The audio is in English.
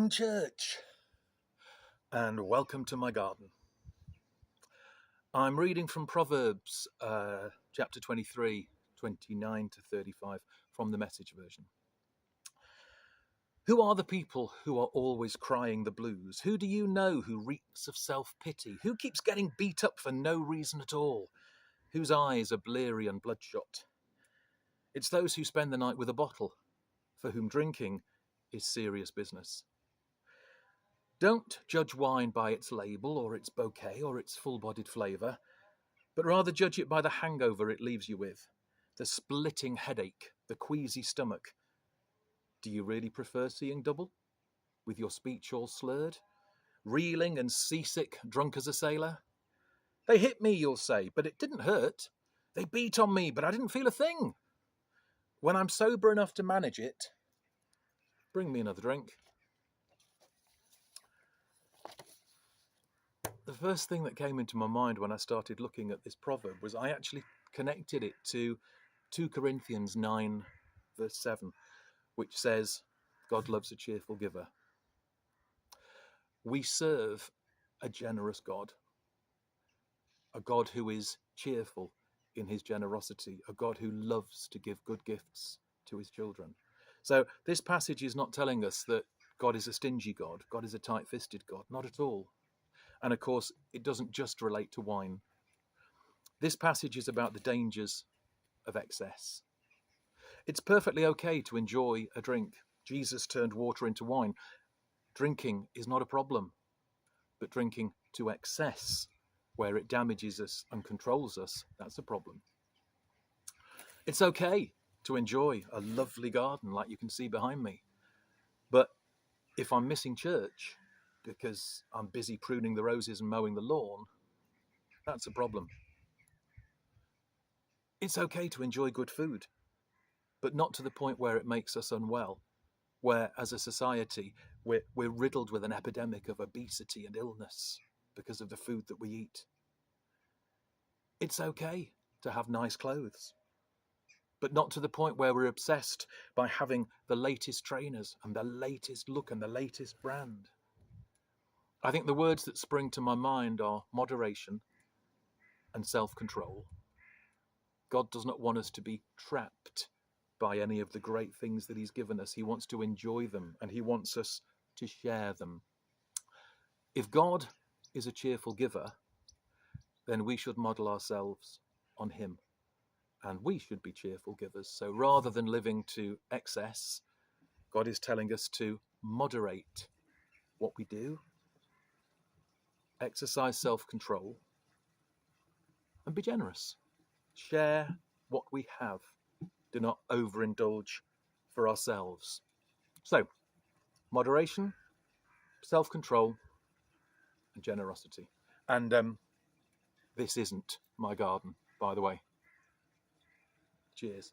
Welcome, church, and welcome to my garden. I'm reading from Proverbs chapter 23, 29 to 35 from the Message version. Who are the people who are always crying the blues? Who do you know who reeks of self-pity? Who keeps getting beat up for no reason at all? Whose eyes are bleary and bloodshot? It's those who spend the night with a bottle, for whom drinking is serious business. Don't judge wine by its label or its bouquet or its full-bodied flavour, but rather judge it by the hangover it leaves you with, the splitting headache, the queasy stomach. Do you really prefer seeing double, with your speech all slurred, reeling and seasick, drunk as a sailor? They hit me, you'll say, but it didn't hurt. They beat on me, but I didn't feel a thing. When I'm sober enough to manage it, bring me another drink. The first thing that came into my mind when I started looking at this proverb was I actually connected it to 2 Corinthians 9, verse 7, which says, God loves a cheerful giver. We serve a generous God, a God who is cheerful in his generosity, a God who loves to give good gifts to his children. So this passage is not telling us that God is a stingy God, God is a tight-fisted God, not at all. And of course, it doesn't just relate to wine. This passage is about the dangers of excess. It's perfectly okay to enjoy a drink. Jesus turned water into wine. Drinking is not a problem, but drinking to excess, where it damages us and controls us, that's a problem. It's okay to enjoy a lovely garden like you can see behind me. But if I'm missing church because I'm busy pruning the roses and mowing the lawn, that's a problem. It's okay to enjoy good food, but not to the point where it makes us unwell, where as a society we're riddled with an epidemic of obesity and illness because of the food that we eat. It's okay to have nice clothes, but not to the point where we're obsessed by having the latest trainers and the latest look and the latest brand. I think the words that spring to my mind are moderation and self-control. God does not want us to be trapped by any of the great things that he's given us. He wants to enjoy them and he wants us to share them. If God is a cheerful giver, then we should model ourselves on him and we should be cheerful givers. So rather than living to excess, God is telling us to moderate what we do, exercise self-control, and be generous. Share what we have. Do not overindulge for ourselves. So, moderation, self-control, and generosity. And this isn't my garden, by the way. Cheers.